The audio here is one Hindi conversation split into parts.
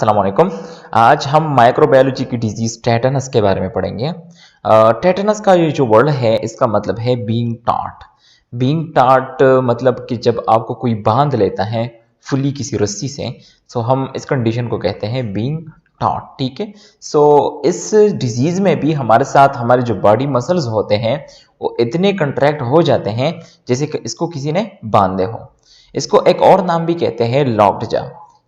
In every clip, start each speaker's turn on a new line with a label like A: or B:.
A: अस्सलाम वालेकुम। आज हम माइक्रोबायोलॉजी की डिजीज टेटनस के बारे में पढ़ेंगे। टेटनस का ये जो वर्ड है इसका मतलब है बीइंग टॉट। बीइंग टॉट मतलब कि जब आपको कोई बांध लेता है फुली किसी रस्सी से, सो हम इस कंडीशन को कहते हैं बीइंग टॉट। ठीक है। सो इस डिजीज में भी हमारे साथ हमारे जो बॉडी मसल्स होते हैं वो इतने कंट्रैक्ट हो जाते हैं जैसे कि इसको किसी ने बांधे हो। इसको एक और नाम भी कहते हैं लॉक्ड जा,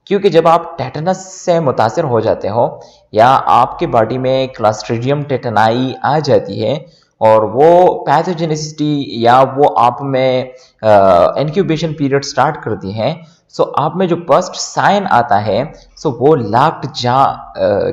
A: क्योंकि जब आप टेटनस से मुतासर हो जाते हो या आपके बॉडी में क्लस्ट्रीडियम टेटनाई आ जाती है और वो पैथोजेनिसिटी या वो आप में इंक्यूबेशन पीरियड स्टार्ट करती है, सो आप में जो फर्स्ट साइन आता है सो वो लॉक्ड जा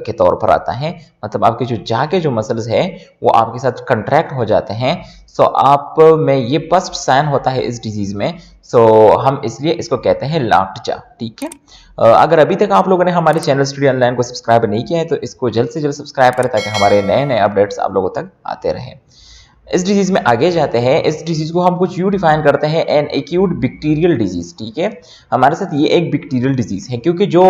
A: के तौर पर आता है। मतलब आपके जो जा के जो मसल्स है वो आपके साथ कंट्रैक्ट हो जाते हैं। सो आप में ये फर्स्ट साइन होता है इस डिजीज में। सो हम इसलिए इसको कहते हैं लॉक्ड जा। ठीक है। अगर अभी तक आप लोगों ने हमारे चैनल स्टडी ऑनलाइन को सब्सक्राइब नहीं किया है तो इसको जल्द से जल्द सब्सक्राइब करें ताकि हमारे नए नए अपडेट्स आप लोगों तक आते रहें। इस डिजीज में आगे जाते हैं। इस डिजीज को हम कुछ यूं डिफाइन करते हैं, एन एक्यूट बैक्टीरियल डिजीज। ठीक है। हमारे साथ ये एक बैक्टीरियल डिजीज है क्योंकि जो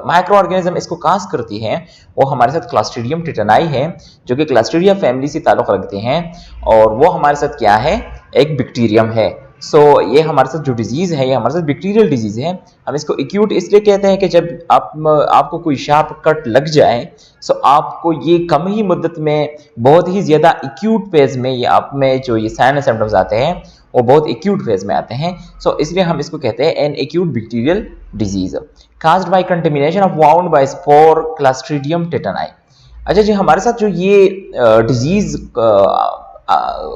A: माइक्रो ऑर्गेनिज्म इसको काज करती है वो हमारे साथ क्लस्ट्रीडियम टेटनाई है, जो कि क्लस्ट्रीडिया फैमिली से ताल्लुक रखते हैं और वो हमारे साथ क्या है, एक बैक्टीरियम है। सो ये हमारे साथ जो डिजीज है ये हमारे साथ बैक्टीरियल डिजीज है। हम इसको एक्यूट इसलिए कहते हैं कि जब आपको कोई शार्प कट लग जाए सो आपको ये कम ही मुद्दत में बहुत ही ज्यादा एक्यूट फेज में ये आप में जो ये साइन सिम्टम्स आते हैं वो बहुत एक्यूट फेज में आते हैं। सो इसलिए हम इसको कहते हैं an acute bacterial disease caused by contamination of wound by spore clostridium tetani. अच्छा जी, हमारे साथ जो ये डिजीज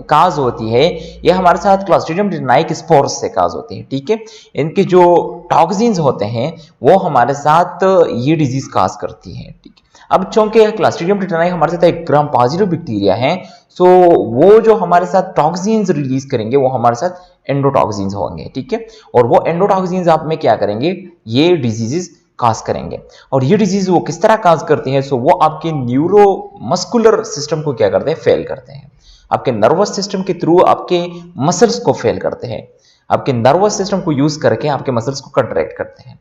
A: काज होती है ये हमारे साथ क्लस्ट्रीडियम टेटनाई के स्पोर्स से काज होती है। ठीक है। इनके जो टॉक्सिन्स होते हैं वो हमारे साथ ये डिजीज काज करती है। ठीक है। अब चूंकि क्लस्ट्रीडियम टेटनाई हमारे साथ एक ग्राम पॉजिटिव बैक्टीरिया है, सो वो जो हमारे साथ टॉक्सिन्स रिलीज करेंगे वो हमारे साथ एंडोटॉक्सिन्स होंगे। ठीक है। और वो एंडोटॉक्सिन्स आप में क्या करेंगे, ये डिजीजेस काज करेंगे। और ये डिजीज वो किस तरह काज करती है, सो वो आपके न्यूरो मस्कुलर सिस्टम को क्या करते हैं, फेल करते हैं। आपके नर्वस सिस्टम के थ्रू आपके मसल्स को फेल करते हैं, आपके नर्वस सिस्टम को यूज करके आपके मसल्स को कंट्रैक्ट करते हैं।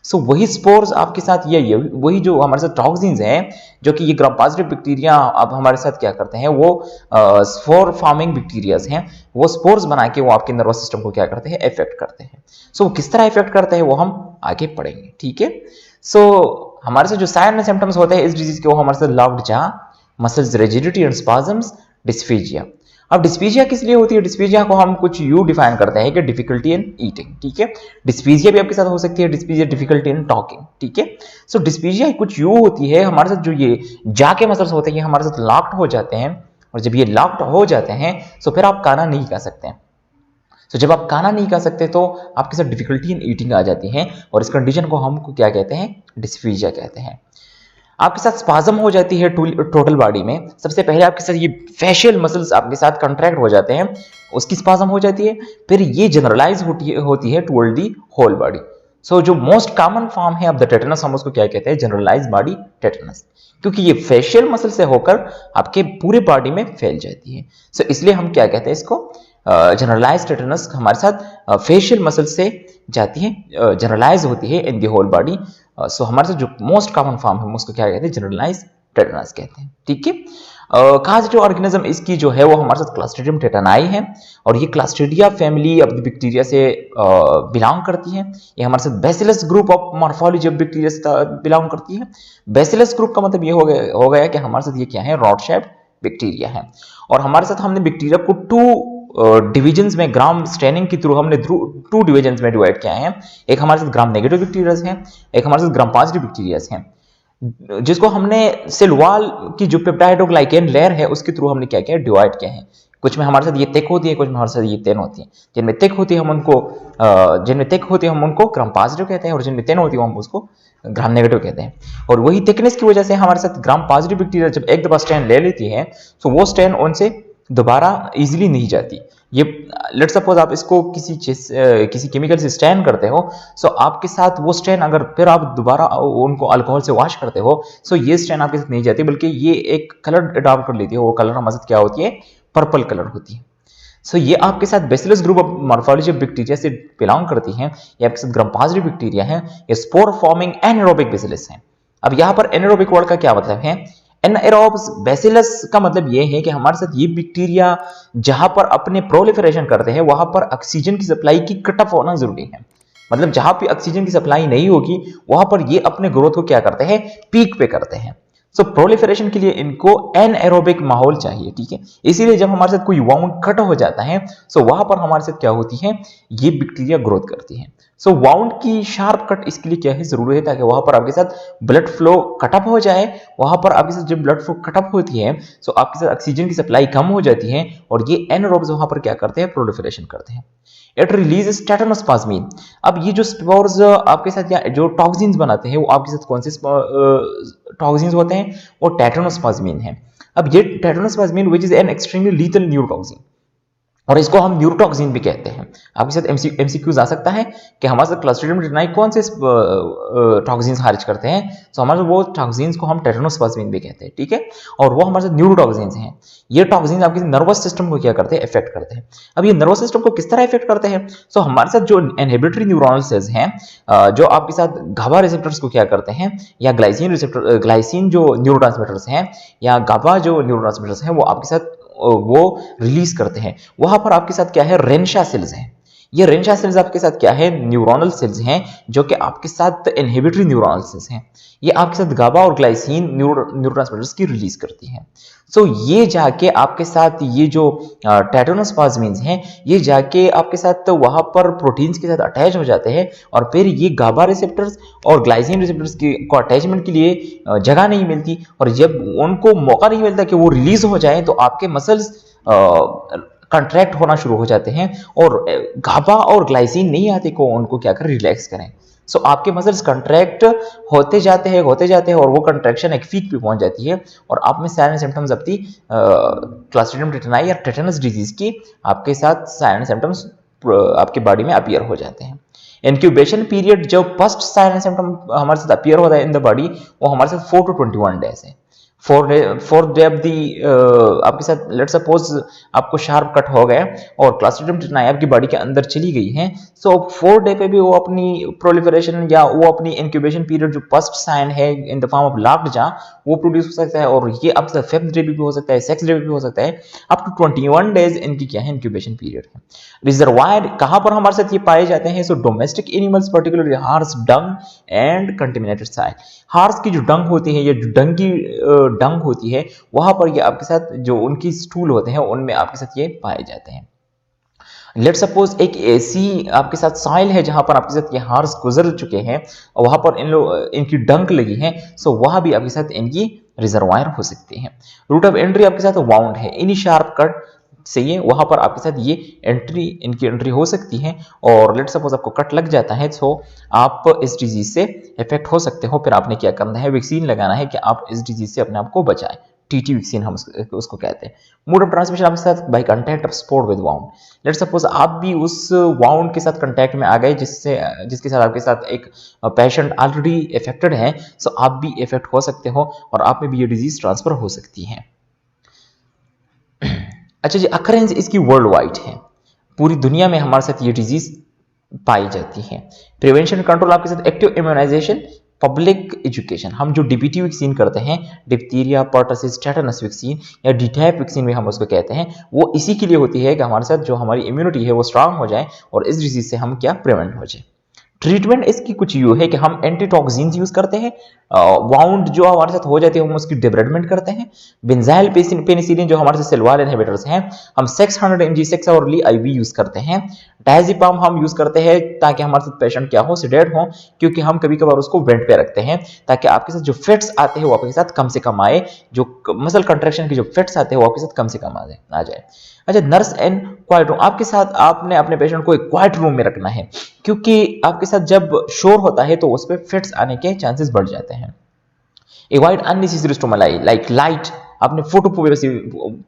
A: सो वही स्पोर्स आपके साथ ये वही जो हमारे साथ टॉक्सिन्स हैं जो कि ये ग्राम पॉजिटिव बैक्टीरिया अब हमारे साथ क्या करते हैं, वो स्पोर फार्मिंग बैक्टीरियाज हैं, वो स्पोर्स बना के वो आपके नर्वस सिस्टम को क्या करते हैं, इफेक्ट करते हैं। सो वो किस तरह इफेक्ट करते हैं वो हम आगे पढ़ेंगे। ठीक है। सो हमारे साथ जो साइन सिम्टम्स होते हैं इस डिजीज के वो हमारे साथ लॉक्ड जा, मसल्स रिजिडिटी एंड स्पाज्म्स, डिस्फेजिया। अब डिस्फेजिया किस लिए होती है, डिस्फेजिया को हम कुछ यू डिफाइन करते हैं कि डिफिकल्टी इन ईटिंग। ठीक है। डिस्फेजिया भी आपके साथ हो सकती है, डिस्फेजिया डिफिकल्टी इन टॉकिंग। ठीक है। सो डिस्फेजिया कुछ यू होती है, हमारे साथ जो ये जाके मसल्स होते हैं हमारे साथ लॉक्ड हो जाते हैं और जब ये लॉक्ड हो जाते हैं तो फिर आप खाना नहीं खा सकते हैं। तो जब आप खाना नहीं खा सकते तो आपके साथ डिफिकल्टी इन ईटिंग आ जाती है और इस कंडीशन को हम क्या कहते हैं, डिस्फेजिया कहते हैं। आपके साथ स्पाज्म हो जाती है टोटल बॉडी में। सबसे पहले आपके साथ ये फेशियल मसल्स आपके साथ कंट्रैक्ट हो जाते हैं, उसकी स्पाज्म हो जाती है, फिर ये जनरलाइज होती है टुवर्ड दी होल बॉडी। सो जो मोस्ट कॉमन फॉर्म है ऑफ द टेटनस हम उसको क्या कहते हैं, जनरलाइज बॉडी टेटनस, क्योंकि ये फेशियल मसल से होकर आपके पूरे बॉडी में फैल जाती है। सो इसलिए हम क्या कहते हैं इसको, जनरलाइज टेटनस हमारे साथ फेशियल मसल से जाती है, जनरलाइज होती है इन दी होल बॉडी। सो हमारे साथ जो मोस्ट कॉमन फॉर्म है उसको क्या कहते हैं, जनरलाइज टेटनस कहते हैं। ठीक है। काजेटिव ऑर्गेनिज्म इसकी जो है वो हमारे साथ क्लस्ट्रीडियम टेटनाई है और ये क्लस्ट्रीडिया फैमिली ऑफ द बैक्टीरिया से बिलोंग करती है। ये हमारे साथ bacillus group of morphology of bacteria से बिलोंग करती है। बेसिलस ग्रुप का मतलब ये हो गया कि हमारे साथ ये क्या है, रॉड शेप्ड बैक्टीरिया है। और हमारे साथ हमने बैक्टीरिया को टू डिविजन्स में ग्राम स्टेनिंग के थ्रू हमने टू डिविजन्स में डिवाइड किया है। एक हमारे साथ ग्राम नेगेटिव बैक्टीरियाज हैं, एक हमारे साथ ग्राम पॉजिटिव बैक्टीरियाज हैं, जिसको हमने सेल वॉल की जो पेप्टाइडोग्लाइकेन लेयर है उसके थ्रू हमने क्या किया, डिवाइड किया है। कुछ में हमारे साथ ये थिक होती है, कुछ में हमारे साथ ये थिन होती है। जिनमें थिक होती है हम उनको ग्राम पॉजिटिव कहते हैं और जिनमें थिन होती है हम उसको ग्राम नेगेटिव कहते हैं। और वही थिकनेस की वजह से हमारे साथ ग्राम पॉजिटिव बैक्टीरिया जब एक दफा स्टैंड ले लेती है तो वो स्टैंड उनसे दोबारा इजीली नहीं जाती। ये लेट सपोज आप इसको किसी केमिकल से स्टैन करते हो, सो आपके साथ वो स्टैन अगर फिर आप दोबारा उनको अल्कोहल से वॉश करते हो, सो ये स्टैन आपके साथ नहीं जाती बल्कि ये एक कलर अडॉप्ट कर लेती है। वो कलर हमारे साथ क्या होती है, पर्पल कलर होती है। सो ये आपके साथ bacillus group of morphology of bacteria से बिलोंग करती हैं। ये आपके साथ ग्राम पॉजिटिव बैक्टीरिया हैं। ये स्पोर फॉर्मिंग एनारोबिक बेसिलस हैं। अब यहाँ पर एनारोबिक वर्ड का क्या मतलब है? एनारोब्स बेसिलस का मतलब ये है कि हमारे साथ ये बैक्टीरिया जहां पर अपने प्रोलिफरेशन करते हैं वहां पर ऑक्सीजन की सप्लाई की कट ऑफ होना जरूरी है। मतलब जहां पे ऑक्सीजन की सप्लाई नहीं होगी वहां पर ये अपने ग्रोथ को क्या करते हैं? पीक पे करते हैं। सो प्रोलिफरेशन के लिए इनको एनएरोबिक माहौल चाहिए, ठीक है। इसीलिए जब हमारे साथ कोई वाउंड कट हो जाता है सो वहां पर हमारे साथ क्या होती है? ये बैक्टीरिया ग्रोथ करती है। सो वाउंड की शार्प कट इसके लिए क्या है? जरूरी है ताकि वहां पर आपके साथ ब्लड फ्लो कटअप हो जाए। वहां पर आपके साथ जब ब्लड फ्लो कटअप होती है सो आपके साथ ऑक्सीजन की सप्लाई कम हो जाती है और ये एनारोब्स वहां पर क्या करते हैं? प्रोलिफरेशन करते हैं। It release tetanospasmin. अब ये जो स्पोर्स आपके साथ या जो टॉक्सिन्स बनाते हैं वो आपके साथ कौन से टॉक्सिन्स होते हैं? वो टेटानोस्पाज्मीन है। अब ये tetanospasmin which is an extremely lethal neurotoxin और इसको हम न्यूरोटॉक्सिन भी कहते हैं। आपके साथ एमसीक्यूज आ सकता है कि हमारे साथ क्लस्ट्रिडियम टेटानी कौन से टॉक्सिन्स खारिज करते हैं? तो हमारे वो टॉक्सिन्स को हम टेटानोस्पाज्मीन भी कहते हैं, ठीक है। और वो हमारे साथ न्यूरोटॉक्सिन्स हैं। ये टॉक्सिन्स आपके नर्वस सिस्टम को क्या करते हैं? इफेक्ट करते हैं। अब ये नर्वस सिस्टम को किस तरह इफेक्ट करते हैं? सो हमारे साथ जो इनहिबिटरी न्यूरॉनल सेल्स हैं जो आपके साथ गाबा रिसेप्टर्स को क्या करते हैं या ग्लाइसिन रिसेप्टर ग्लाइसिन जो न्यूरोट्रांसमीटर्स हैं या गाबा जो न्यूरोट्रांसमीटर्स हैं वो आपके साथ वो रिलीज करते हैं। वहां पर आपके साथ क्या है? रेनशा सेल्स हैं। ये रेनशा सेल्स आपके साथ क्या है? न्यूरोनल सेल्स हैं जो कि आपके साथ इनहिबिटरी न्यूरोनल सेल्स हैं। ये आपके साथ गाबा और ग्लाइसिन न्यूरोट्रांसमीटर्स की रिलीज करती हैं। सो ये जाके आपके साथ ये जो टेटानोस्पाज्मीन्स हैं ये जाके आपके साथ वहां पर प्रोटीन्स के साथ अटैच हो जाते हैं और फिर ये गाबा रिसेप्टर्स और ग्लाइसिन रिसेप्टर्स को अटैचमेंट के लिए जगह नहीं मिलती और जब उनको मौका नहीं मिलता कि वो रिलीज हो जाए तो आपके मसल्स कंट्रैक्ट होना शुरू हो जाते हैं और गाबा और ग्लाइसिन नहीं आते को उनको क्या करें? रिलैक्स करें। सो आपके मसल्स कंट्रैक्ट होते जाते हैं और वो कंट्रैक्शन एक पीक पे पहुंच जाती है और आप में साइन सिम्टम्स अपनी क्लस्ट्रिडियम टेटानी या टेटनस डिजीज की आपके साथ साइन सिम्टम्स आपकी बॉडी में अपीयर हो जाते हैं। इंक्यूबेशन पीरियड जो फर्स्ट साइन सिम्टम हमारे साथ अपीयर होता है इन द बॉडी वो हमारे साथ 4 to 21 डेज है। फोर्थ डे ऑफ दी आपके साथ लेट सपोज आपको शार्प कट हो गया और क्लस्ट्रिडियम टेटानी आपकी बॉडी के अंदर चली गई है। सो 4 डे पे भी वो अपनी प्रोलिफरेशन या वो अपनी इंक्यूबेशन पीरियड जो फर्स्ट साइन है in the form of lockjaw वो प्रोड्यूस हो सकता है और ये अब फिफ्थ डे भी हो सकता है, सिक्स्थ डे भी हो सकता है। अप टू 21 डेज इनकी क्या है? इंक्यूबेशन पीरियड है। रिजर्वायर कहां पर हमारे साथ ये पाए जाते हैं? So domestic animals particularly horse, dung and contaminated soil. Horse की जो डंग होती है या जो डंगी डंग होती है वहां पर ये आपके साथ जो उनकी स्टूल होते हैं उनमें आपके साथ ये पाए जाते हैं। लेट सपोज एक ऐसी आपके साथ सॉइल है जहां पर आपके साथ ये हार्स गुजर चुके हैं और वहां पर इनकी डंक लगी है। सो वहां भी आपके साथ इनकी रिजर्वायर हो सकती है। रूट ऑफ एंट्री आपके साथ वाउंड है। इन्हीं शार्प कट से ये वहां पर आपके साथ ये इनकी एंट्री हो सकती है और लेट सपोज आपको कट लग जाता है तो आप इस डिजीज से इफेक्ट हो सकते हो। फिर आपने क्या करना है? वैक्सीन लगाना है कि आप इस डिजीज से अपने आप को बचाएं। टीटी वैक्सीन हम उसको कहते हैं। मोड ऑफ ट्रांसमिशन आपके साथ by contact of spore with wound. Let suppose आप भी उस वाउंड के साथ कांटेक्ट में आ गए जिसके साथ आपके साथ एक पेशेंट ऑलरेडी इफेक्टेड है। सो आप भी इफेक्ट हो सकते हो और आप में भी ये डिजीज ट्रांसफर हो सकती है। अच्छा जी, अकरेंस इसकी वर्ल्ड वाइड है। पूरी दुनिया में हमारे साथ ये डिजीज पाई जाती है। प्रिवेंशन कंट्रोल आपके साथ एक्टिव इम्यूनाइजेशन, पब्लिक एजुकेशन। हम जो डीपीटी वैक्सीन करते हैं, डिप्थीरिया, पर्टसिस, टेटनस वैक्सीन या डीटैप वैक्सीन भी हम उसको कहते हैं, वो इसी के लिए होती है कि हमारे साथ जो हमारी इम्यूनिटी है वो स्ट्रांग हो जाए और इस डिजीज से हम क्या प्रिवेंट हो जाए। ट्रीटमेंट इसकी कुछ यू है कि हम एंटीटॉक्सिन्स यूज करते हैं। वाउंड जो हमारे साथ हो जाती है हम उसकी डिब्रेडमेंट करते हैं। बेंजाइल पेनिसिलिन जो हमारे साथ सेलवार इनहिबिटर्स हैं हम 600 mg 6 आवरली IV यूज करते हैं। डायजेपाम हम यूज करते हैं ताकि हमारे साथ पेशेंट क्या हो? सेडेट हो, क्योंकि हम कभी कभार उसको वेंट पे रखते हैं ताकि आपके साथ जो फिट्स आते हैं वो आपके साथ कम से कम आए, जो मसल कंट्रैक्शन के जो फिट्स आते हैं वो आपके साथ कम से कम आ जाए। अच्छा, नर्स एंड क्वाइट रूम आपके साथ आपने अपने पेशेंट को एक क्वाइट रूम में रखना है क्योंकि आपके साथ जब शोर होता है तो उस पर फिट्स आने के चांसेस बढ़ जाते हैं। Avoid unnecessary stimuli like light. आपने फोटोफोबिक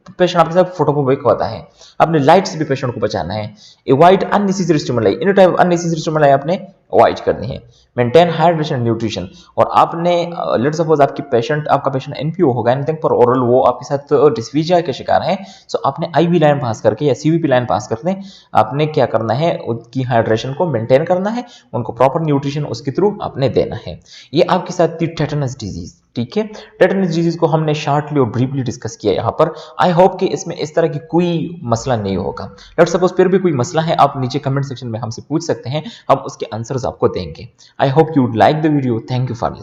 A: पेशेंट आपके साथ फोटोफोबिक होता है, आपने लाइट से भी पेशेंट को बचाना है। Avoid unnecessary stimuli, any type unnecessary stimuli आपने अवॉइड करनी है। मेंटेन हाइड्रेशन न्यूट्रिशन, और आपने लेट सपोज आपका पेशेंट एनपीओ होगा, एनीथिंग फॉर ओरल, वो आपके साथ डिस्फीजिया के शिकार है, सो आपने आईवी लाइन पास करके या सीवीपी लाइन पास करके आपने क्या करना है, उनकी हाइड्रेशन को मेंटेन करना है, उनको प्रॉपर न्यूट्रिशन उसके थ्रू आपने देना है। ये आपके साथ थी टेटनस डिजीज। ठीक है, टेटनस डिजीज को हमने शॉर्टली और ब्रीफली डिस्कस किया यहाँ पर। आई होप कि इसमें इस तरह की कोई मसला नहीं होगा। लेट सपोज फिर भी कोई मसला है, आप नीचे कमेंट सेक्शन में हमसे पूछ सकते हैं, हम उसके आंसर्स आपको देंगे। I hope you like the video. Thank you for listening.